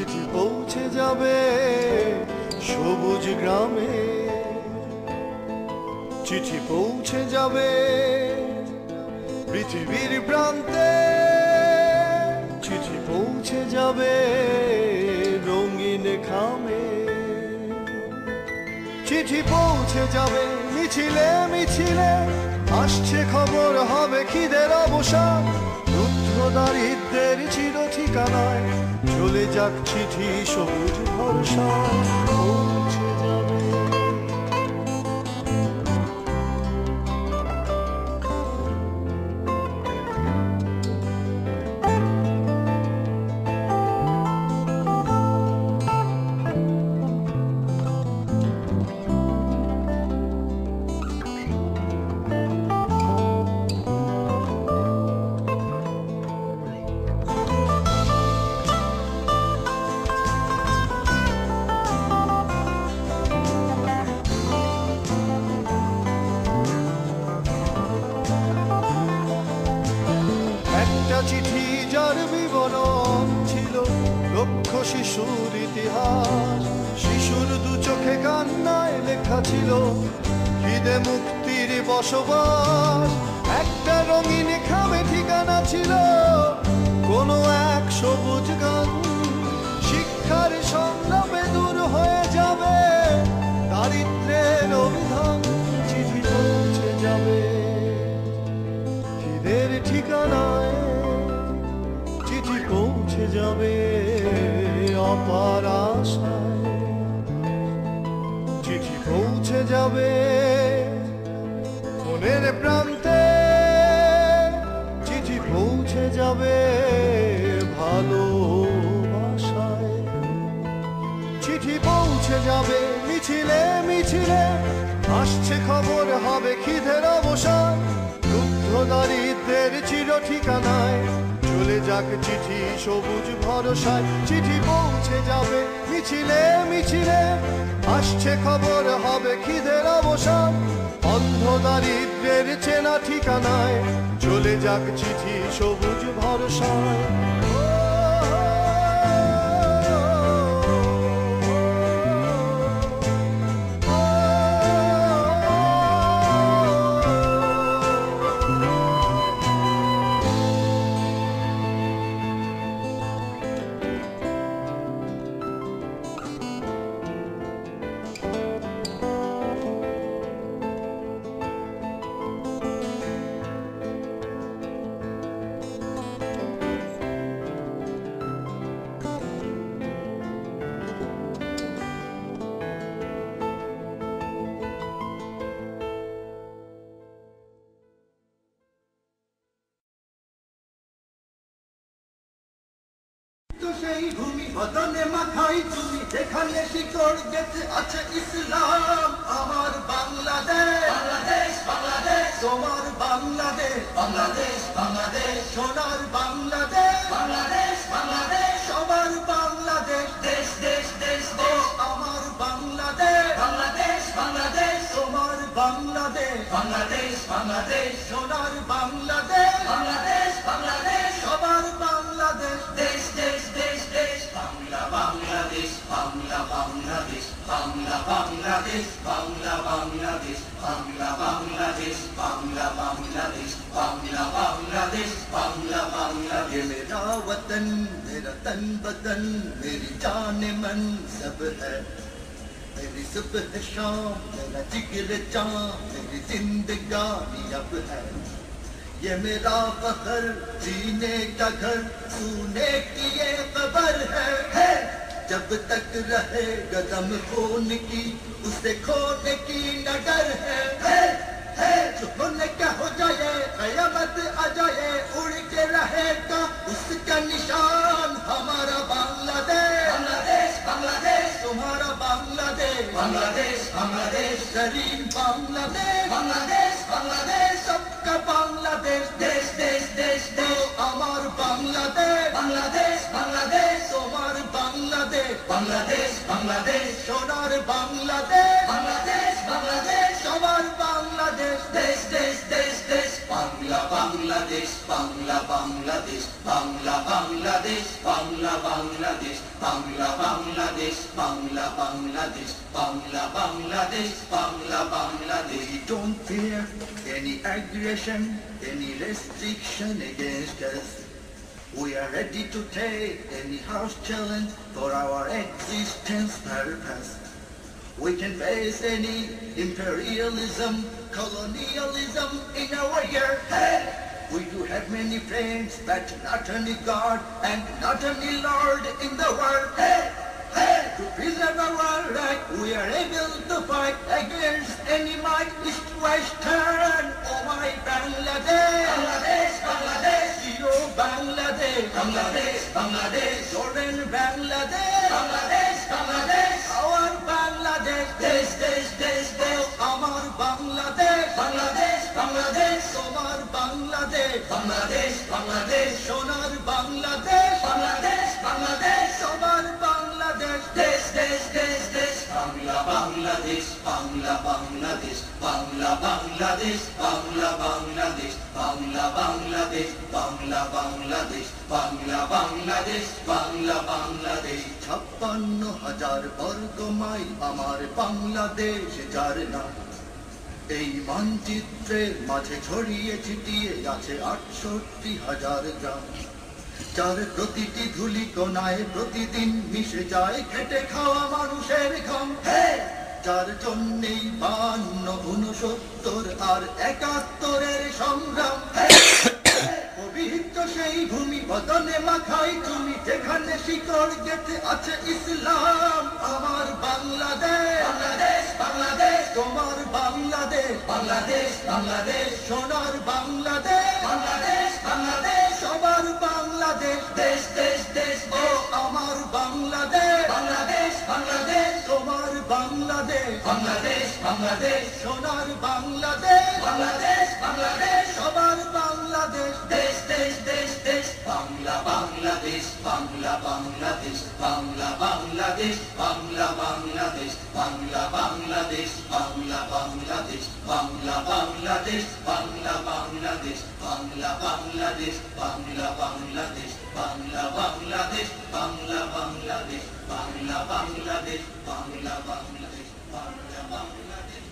চিঠি পৌঁছে যাবে সবুজ গ্রামে, চিঠি পৌঁছে যাবে পৃথিবীর প্রান্তে, চিঠি পৌঁছে যাবে রঙিন খামে, চিঠি পৌঁছে যাবে মিছিলে মিছিলে, আসছে খবর হবে খিদের অবসান, রুদ্ধ দারিদ্রের চির ঠিকানায় চলে যাক চিঠি সবুজ ভরসায় পৌঁছে যাবে। চিঠি যার বিবরণ ছিল লক্ষ শিশুর ইতিহাস, শিশুর দু চোখে কান্নায় লেখা ছিল খিদে মুক্তির বসবাস, একটা রঙিন খামে ঠিকানা ছিল কোনো এক সবুজ গান, শিক্ষার সংগ্রামে দূর হয়ে যাবে দারিদ্রের অভিধান, চিঠি পৌঁছে যাবে খিদের ঠিকানায়, চিঠি পৌঁছে যাবে অপার আশায়, চিঠি পৌঁছে যাবে মনের প্রান্তে, চিঠি পৌঁছে যাবে ভালোবাসায়, চিঠি পৌঁছে যাবে মিছিলে মিছিলে, আসছে খবর হবে খিদের অবসান, রুদ্ধ দারিদ্রের চির ঠিকানায় চলে যাক চিঠি সবুজ ভরসায়, চিঠি পৌঁছে যাবে মিছিলে মিছিলে, আসছে খবর হবে খিদের অবসান, অন্ধ দারিদ্রের চেনা ঠিকানায় চলে যাক চিঠি সবুজ ভরসায়। সেই ভূমি বদনে মাথায় তুমি, যেখানে শিকড় গেছে আছে ইসলাম, আমার বাংলাদেশ বাংলাদেশ বাংলাদেশ, তোমার বাংলাদেশ বাংলাদেশ বাংলাদেশ, সোনার বাংলাদেশ বাংলাদেশ বাংলাদেশ, সবার বাংলাদেশ দেশ দেশ দেশ দেশ, আমার বাংলাদেশ বাংলাদেশ বাংলাদেশ, তোমার বাংলাদেশ বাংলাদেশ বাংলাদেশ, সোনার বাংলাদেশ বাংলাদেশ বাংলাদেশ, সবার বাংলাদেশ দেশ দেশ দেশ দেশ, বাংলা বাংলাদেশ বাংলা বাংলাদেশ, বাংলা বাংলাদেশ বাংলা বাংলাদেশ, বাংলা বাংলাদেশ বাংলা বাংলাদেশ, বাংলা বাংলাদেশ বাংলা বাংলাদেশ। मेरा वतन मेरा तन बदन मेरी जान मन सब है, मेरी सुबह शाम मेरा जिगर जान मेरी जिंदगानी अब है, ये मेरा फख्र जीने का घर सूने की ये खबर है, जब तक रहे कदम खून की उसे खोने की न डर है, होने का हो जाए कयामत आ जाए उड़ के रहेगा उसका निशान, हमारा बांग्लादेश बांग्लादेश बांग्लादेश, तुम्हारा बांग्लादेश बांग्लादेश बांग्लादेश, करीम बांग्लादेश बांग्लादेश बांग्लादेश, सबका बांग्लादेश देश देश देश देश, हमार बांग्लादेश बांग्लादेश बांग्लादेश, तुम्हार बांग्लादेश বাংলাদেশ বাংলাদেশ সোনার বাংলাদেশ বাংলাদেশ বাংলাদেশ সবার বাংলাদেশ দেশ দেশ দেশ দেশ Bangla Bangladesh Bangla Bangladesh Bangla Bangladesh Bangla Bangladesh Bangla Bangladesh Bangla Bangladesh Bangla Bangladesh Bangla Bangladesh don't fear any aggression any restriction against us. We are ready to take any harsh challenge for our existence purpose. We can face any imperialism, colonialism in our year. Hey! We do have many friends, but not any God and not any Lord in the world. Hey! Hey! To preserve our right, we are able to fight against any might, east, western. Oh my Bangladesh! Bangladesh, Bangladesh! Yo Bangladesh! Bangladesh, Bangladesh! Jordan, Bangladesh! Bangladesh, Bangladesh! Our Bangladesh! Desh, desh, desh, desh! Amar Bangladesh! Bangladesh, Bangladesh! Somar Bangladesh! Bangladesh, Bangladesh! Sonar Bangladesh! Bangladesh, Bangladesh! Somar Bangladesh! Desh, desh, desh, desh! Bangla, Bangladesh! Bangla, Bangladesh! Bangla, Bangladesh! Bangla, Bangladesh! Bangla, Bangladesh! Bangla, Bangladesh! Bangla, Bangladesh! Bangla, Bangladesh! 56,000 বর্গ mile আমার বাংলাদেশ যার নাম এই মানচিত্রের মাঝে ছড়িয়ে ছিটিয়ে আছে 68,000 গ্রাম যার প্রতিটি ধুলি কোনায় প্রতিদিন মিশে যায় খেটে খাওয়া মানুষের ঘাম যার জন্যেই 52, 69 আর 71-এর সংগ্রাম পবিত্র সেই ভূমি বদনে মাখাই তুমি যেখানে শিকড় গেঁথে আছে ইসলাম আমার বাংলাদেশ বাংলাদেশ বাংলাদেশ তোমার বাংলাদেশ বাংলাদেশ বাংলাদেশ সোনার বাংলাদেশ বাংলাদেশ বাংলাদেশ সবার বাংলাদেশ দেশ দেশ দেশ ও আমার বাংলাদেশ বাংলাদেশ বাংলাদেশ তোমার বাংলাদেশ বাংলাদেশ বাংলাদেশ সোনার বাংলাদেশ বাংলাদেশ বাংলাদেশ সবার বাংলাদেশ দেশ দেশ দেশ দেশ বাংলা বাংলাদেশ বাংলা বাংলাদেশ বাংলা বাংলাদেশ বাংলা বাংলাদেশ বাংলা বাংলাদেশ বাংলা বাংলাদেশ বাংলা বাংলাদেশ বাংলা বাংলাদেশ বাংলা বাংলাদেশ বাংলা বাংলাদেশ বাংলা বাংলাদেশ বাংলা বাংলাদেশ বাংলা বাংলাদেশ বাংলা বাংলাদেশ বাংলা বাংলাদেশ